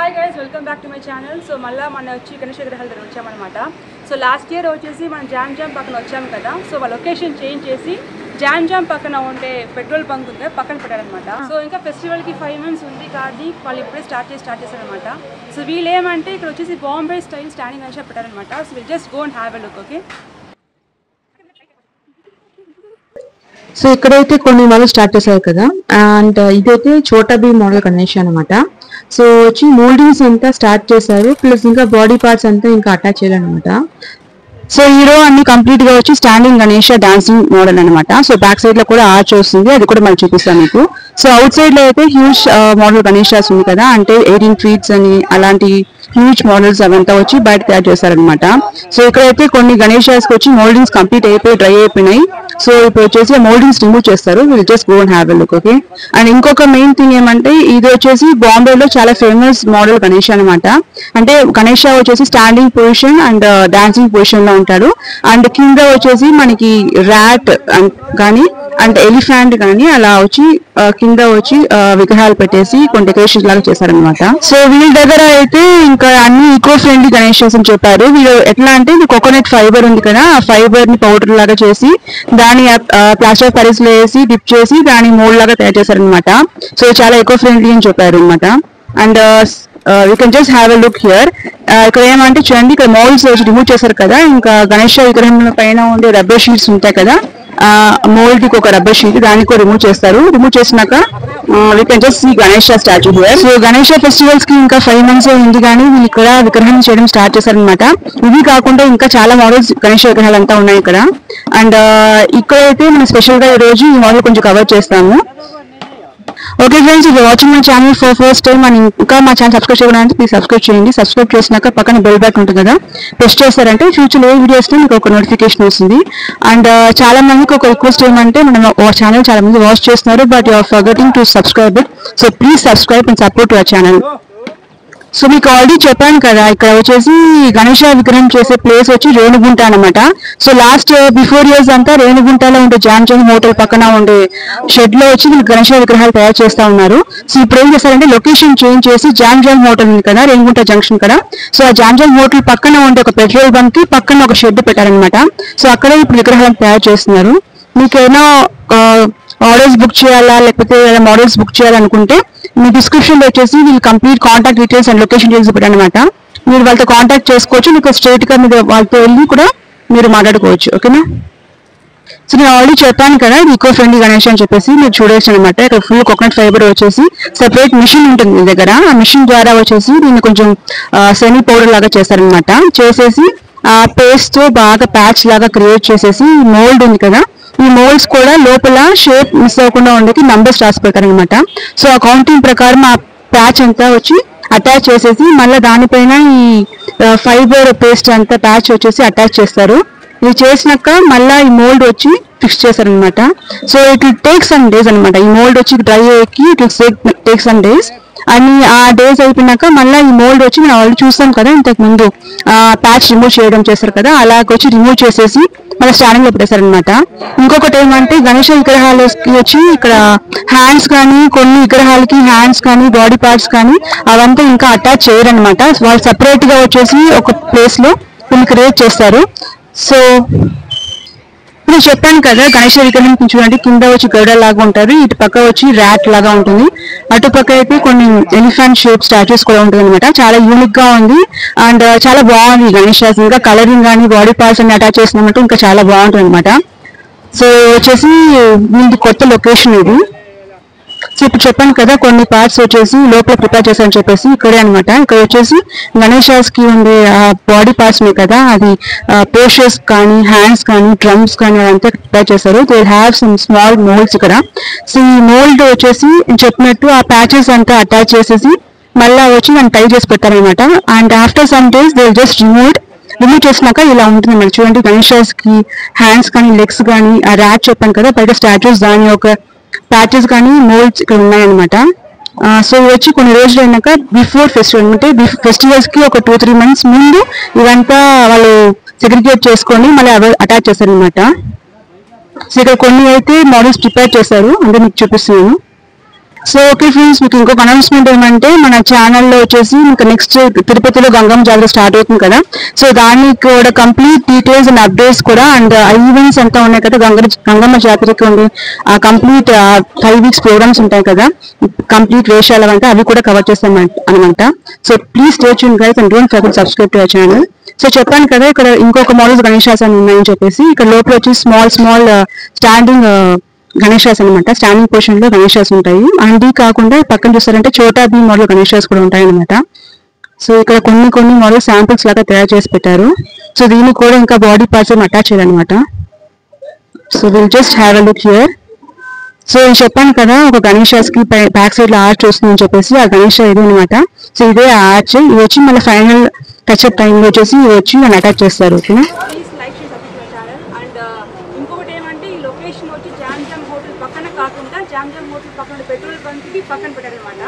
Hi guys, welcome back to my channel. So malla mana vachi Ganesh vigrahal దగ్గర వచ్చామన్నమాట. So last year వచ్చేసి మనం jam పక్కన వచ్చాం కదా. సో ఆ లొకేషన్ చేంజ్ చేసి జామ్ పక్కన ఉండే పెట్రోల్ బంక్ ఉంది పక్కన పెట్టారన్నమాట. సో ఇంకా ఫెస్టివల్ కి 5 months ఉంది కానీ వాళ్ళు ఇప్పుడే స్టార్ట్ చేశారన్నమాట. సో వీళ్ళు ఏమంటే ఇక్కడ వచ్చేసి బాంబే స్టైల్ స్టాండింగ్ అని పెట్టారన్నమాట. So will just go and have a look. Okay, so ఇక్కడైతే కొన్ని మోడల్ స్టార్ట్ చేశారు కదా. అండ్ ఇదైతే చోటా బీ మోడల్ గణేష్ అనమాట. సో వచ్చి మోల్డింగ్స్ అంతా స్టార్ట్ చేశారు, ప్లస్ ఇంకా బాడీ పార్ట్స్ అంతా ఇంకా అటాచ్ చేయాలన్నమాట. సో హీరో అన్ని కంప్లీట్ గా వచ్చి స్టాండింగ్ గణేష్ డాన్సింగ్ మోడల్ అనమాట. సో బ్యాక్ సైడ్ లో కూడా ఆర్చ్ వస్తుంది, అది కూడా మనం చూపిస్తాం మీకు. సో అవుట్ సైడ్ లో అయితే హ్యూజ్ మోడల్ గణేష్ ఉంది కదా, అంటే 18 feet అని అలాంటి హ్యూజ్ మోడల్స్ అవంతా వచ్చి బయట తయారు చేశారనమాట. సో ఇక్కడైతే కొన్ని గణేష్ వచ్చి మోల్డింగ్స్ కంప్లీట్ అయిపోయి డ్రై అయిపోయినాయి. సో ఇప్పుడు వచ్చేసి మోల్డింగ్స్ రిమూవ్ చేస్తారు. Will just go and have a look. Okay, and ఇంకొక మెయిన్ థింగ్ ఏమంటే ఇది వచ్చేసి బాంబేలో చాలా ఫేమస్ మోడల్ గణేష్ అనమాట. అంటే గణేష్ వచ్చేసి standing position and dancing position లో ఉంటాడు. అండ్ కింద వచ్చేసి మనకి ర్యాట్ కానీ అండ్ ఎలిఫెంట్ కానీ అలా వచ్చి కింద వచ్చి విగ్రహాలు పెట్టేసి కొన్ని డెకరేషన్ లాగా చేశారనమాట. సో వీళ్ళ దగ్గర అయితే ఇంకా అన్ని ఈకో ఫ్రెండ్లీ గణేషస్ అని చెప్పారు. వీళ్ళు ఎట్లా అంటే కోకోనట్ ఫైబర్ ఉంది కదా, ఆ ఫైబర్ ని పౌడర్ లాగా చేసి దాని ప్లాస్టర్ ఆఫ్ ప్యారిస్ లో వేసి డిప్ చేసి దాని మోల్డ్ లాగా తయారు చేశారనమాట. సో చాలా ఈకో ఫ్రెండ్లీ అని చెప్పారు అనమాట. And you can just have a look here. ఇక్కడ ఏమంటే చూడండి, ఇక్కడ మోల్డ్స్ రిమూవ్ చేశారు కదా. ఇంకా గణేష్ విగ్రహం పైన ఉండే రబ్బర్ షీట్స్ ఉంటాయి కదా, మోల్డ్ కి ఒక రబ్బర్ షీట్ దానికి రిమూవ్ చేస్తారు. రిమూవ్ చేసినాక we can just see Ganesh statue here. So Ganesh festivals కి ఇంకా 5 months ఉంది కానీ వీళ్ళు ఇక్కడ విగ్రహం చేయడం స్టార్ట్ చేశారనమాట. ఇవి కాకుండా ఇంకా చాలా మోడల్స్ గణేష్ విగ్రహాలు అంతా ఉన్నాయి ఇక్కడ. అండ్ ఇక్కడైతే మనం స్పెషల్ గా ఈ రోజు ఈ మోడల్ కొంచెం కవర్ చేస్తాము. ఓకే ఫ్రెండ్స్, ఇది watching my channel for first time అని ఇంకా మా ఛానల్ సబ్స్క్రైబ్ చేయడానికి ప్లీజ్ సబ్స్క్రైబ్ చేయండి. సబ్స్క్రైబ్ చేసినాక పక్కన బెల్ బటన్ ఉంటుంది కదా, ప్రెస్ చేస్తారంటే ఫ్యూచర్ ఏ వీడియోస్ మీకు ఒక నోటిఫికేషన్ వస్తుంది. అండ్ చాలా మందికి ఒక రిక్వెస్ట్ ఏమంటే మనం ఛానల్ చాలా మంది వాచ్ చేస్తున్నారు, but you are forgetting to subscribe it. So please subscribe and support your channel. So మీకు ఆల్రెడీ చెప్పాను కదా, ఇక్కడ వచ్చేసి గణేష విగ్రహం చేసే ప్లేస్ వచ్చి రేణుగుంట అనమాట. సో లాస్ట్ బిఫోర్ ఇయర్స్ అంతా రేణుగుంటలో ఉండే జామ్ హోటల్ పక్కన ఉండే షెడ్ లో వచ్చి వీళ్ళు గణేష విగ్రహాలు తయారు చేస్తా ఉన్నారు. సో ఇప్పుడు ఏం చేస్తారంటే లొకేషన్ చేంజ్ చేసి జామ్ హోటల్ ఉంది కదా రేణుగుంట జంక్షన్ కదా, సో ఆ జామ్ హోటల్ పక్కన ఉండే ఒక పెట్రోల్ బంక్ కి పక్కన ఒక షెడ్ పెట్టారనమాట. సో అక్కడే ఇప్పుడు విగ్రహాలను తయారు చేస్తున్నారు. మీకు ఏమైనా ఆర్డర్స్ బుక్ చేయాలా లేకపోతే మోడల్స్ బుక్ చేయాలనుకుంటే మీ డిస్క్రిప్షన్ లో వచ్చేసి వీళ్ళు complete contact details and location details పెట్టారనమాట. మీరు వాళ్ళతో కాంటాక్ట్ చేసుకోవచ్చు, మీకు స్ట్రైట్ గా మీరు వాళ్ళతో వెళ్ళి కూడా మీరు మాట్లాడుకోవచ్చు. ఓకేనా? సో నేను ఆల్రెడీ చెప్పాను కదా ఈకో ఫ్రెండ్లీ గణేష్ అని చెప్పేసి మీరు చూడొచ్చు అనమాట. ఇక్కడ ఫుల్ కోకోనట్ ఫైబర్ వచ్చేసి సెపరేట్ మిషన్ ఉంటుంది మీ దగ్గర. ఆ మిషన్ ద్వారా వచ్చేసి దీన్ని కొంచెం సెమీ పౌడర్ లాగా చేస్తారనమాట. చేసేసి ఆ పేస్ట్ తో బాగా ప్యాచ్ లాగా క్రియేట్ చేసేసి మోల్డ్ ఉంది కదా, ఈ మోల్డ్స్ కూడా లోపల షేప్ మిస్ అవ్వకుండా ఉండేది నంబర్స్ రాసి పెడతారనమాట. సో ఆ కౌంటింగ్ ప్రకారం ఆ ప్యాచ్ అంతా వచ్చి అటాచ్ చేసేసి మళ్ళీ దానిపైన ఈ ఫైబర్ పేస్ట్ అంతా ప్యాచ్ వచ్చేసి అటాచ్ చేస్తారు. ఇది చేసినాక మళ్ళీ ఈ మోల్డ్ వచ్చి ఫిక్స్ చేస్తారనమాట. So it will take some days అనమాట. ఈ మోల్డ్ వచ్చి డ్రై అయ్యి it will take some days. అని ఆ డేస్ అయిపోయినాక మళ్ళీ ఈ మోల్డ్ వచ్చి మనం ఆల్రెడీ చూస్తాం కదా ఇంతకు ముందు ప్యాచ్ రిమూవ్ చేయడం చేస్తారు కదా, అలాగొచ్చి రిమూవ్ చేసేసి మళ్ళీ స్టాండింగ్ లో పెట్టేశారనమాట. ఇంకొకటి ఏమంటే గణేష విగ్రహాలకి వచ్చి ఇక్కడ హ్యాండ్స్ కానీ కొన్ని విగ్రహాలకి హ్యాండ్స్ కానీ బాడీ పార్ట్స్ కానీ అవంతా ఇంకా అటాచ్ చేయరనమాట. వాళ్ళు సెపరేట్ గా వచ్చేసి ఒక ప్లేస్ లో వీళ్ళు క్రియేట్ చేస్తారు. సో నేను చెప్పాను కదా గణేష విగ్రహం చూడండి, కింద వచ్చి గరుడ లాగా ఉంటారు, ఇటు పక్క వచ్చి ర్యాట్ లాగా ఉంటుంది, అటుపక్క అయితే కొన్ని ఎలిఫెంట్ షేప్ స్టాచ్యూస్ కూడా ఉంటుంది అనమాట. చాలా యూనిక్ గా ఉంది అండ్ చాలా బాగుంది గణేష్. ఇంకా కలరింగ్ కానీ బాడీ పార్ట్స్ అన్ని అటాచ్ చేసినామంటే ఇంకా చాలా బాగుంటుంది అనమాట. సో వచ్చేసి వీళ్ళది కొత్త లొకేషన్ ఇది. సో ఇప్పుడు చెప్పాను కదా కొన్ని పార్ట్స్ వచ్చేసి లోపల ప్రిపేర్ చేశారని చెప్పేసి ఇక్కడే అనమాట. ఇక్కడ వచ్చేసి గణేష్ కి ఉండే బాడీ పార్ట్స్ ఉన్నాయి కదా, అది పోషర్స్ కానీ హ్యాండ్స్ కానీ డ్రమ్స్ కానీ అదంతా ప్రిపేర్ చేశారు. They have some small moulds ఇక్కడ. సో ఈ మోల్డ్ వచ్చేసి చెప్పినట్టు ఆ ప్యాచెస్ అంతా అటాచ్ చేసేసి మళ్ళీ వచ్చి దాన్ని టై చేసి పెట్టారనమాట. And after some days they just remove చేసినాక ఇలా ఉంటుంది మనకి. చూడండి గణేష్ కి హ్యాండ్స్ కానీ లెగ్స్ కానీ ఆ ర్యాట్ చెప్పాను కదా బయట స్టాచ్యూస్ దాని ఒక ప్యాచెస్ కానీ మోల్డ్స్ ఇక్కడ ఉన్నాయన్నమాట. సో వచ్చి కొన్ని రోజులు అయినాక బిఫోర్ ఫెస్టివల్ అంటే ఫెస్టివల్స్ కి ఒక 2-3 months ముందు ఇవంతా వాళ్ళు సెగ్రిగేట్ చేసుకొని మళ్ళీ అటాచ్ చేశారనమాట. సో ఇక్కడ కొన్ని అయితే మోడల్స్ ప్రిపేర్ చేశారు అంటే మీకు చూపిస్తున్నాను. సో ఓకే ఫ్రెండ్స్, మీకు ఇంకొక అనౌన్స్మెంట్ ఏమంటే మన ఛానల్లో వచ్చేసి ఇంకా నెక్స్ట్ తిరుపతిలో గంగమ్మ జాతర స్టార్ట్ అవుతుంది కదా. సో దానికి కూడా కంప్లీట్ డీటెయిల్స్ అండ్ అప్డేట్స్ కూడా అండ్ ఈవెంట్స్ అంతా ఉన్నాయి కదా. గంగమ్మ జాతరకి ఉండి కంప్లీట్ 5 weeks ప్రోగ్రామ్స్ ఉంటాయి కదా, కంప్లీట్ వేషాలు అంటే అవి కూడా కవర్ చేస్తాం అనమాట. So please stay tune guys and don't forget subscribe to our channel. So చెప్పాను కదా ఇక్కడ ఇంకొక మోడల్స్ గణేశాస్ అని ఉన్నాయని చెప్పేసి. ఇక్కడ లోపల వచ్చి స్మాల్ స్టాండింగ్ గణేశాస్ అనమాట. స్టాండింగ్ పొజిషన్ లో గణేశాస్ ఉంటాయి. అండ్ ఇది కాకుండా పక్కన చూస్తారంటే చోటా భీమ్ మోడల్ గణేశాస్ కూడా ఉంటాయి అనమాట. సో ఇక్కడ కొన్ని మోడల్ శాంపిల్స్ లాగా తయారు చేసి పెట్టారు. సో దీనికి కూడా ఇంకా బాడీ పార్ట్స్ అటాచ్ చేయాలన్నమాట. So will just have a look here. So నేను చెప్పాను కదా ఒక గణేశాస్ కి బ్యాక్ సైడ్ లో ఆర్చ్ వస్తుందని చెప్పేసి, ఆ గణేష ఇదే అనమాట. సో ఇదే ఆర్చ్. ఇది వచ్చి మళ్ళీ ఫైనల్ టచ్అప్ టైంలో వచ్చేసి ఇవి వచ్చి వాళ్ళు అటాచ్ చేస్తారు. ఓకేనా. ఇంకొకటి ఏమంటే ఈ లొకేషన్ వచ్చి జామ్ హోటల్ పక్కన కాకుండా జామ్ హోటల్ పక్కన పెట్రోల్ బంక్ కి పక్కన పెట్టారనమాట.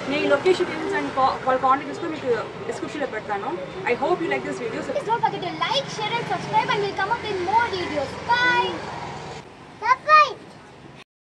నేను ఈ లొకేషన్ డీటెయిల్స్ అండ్ వాళ్ళ కాంటాక్ట్ తీసుకొని మీకు డిస్క్రిప్షన్ లో పెడతాను. I hope you like this video. Don't forget to like, share and subscribe and we'll come up with more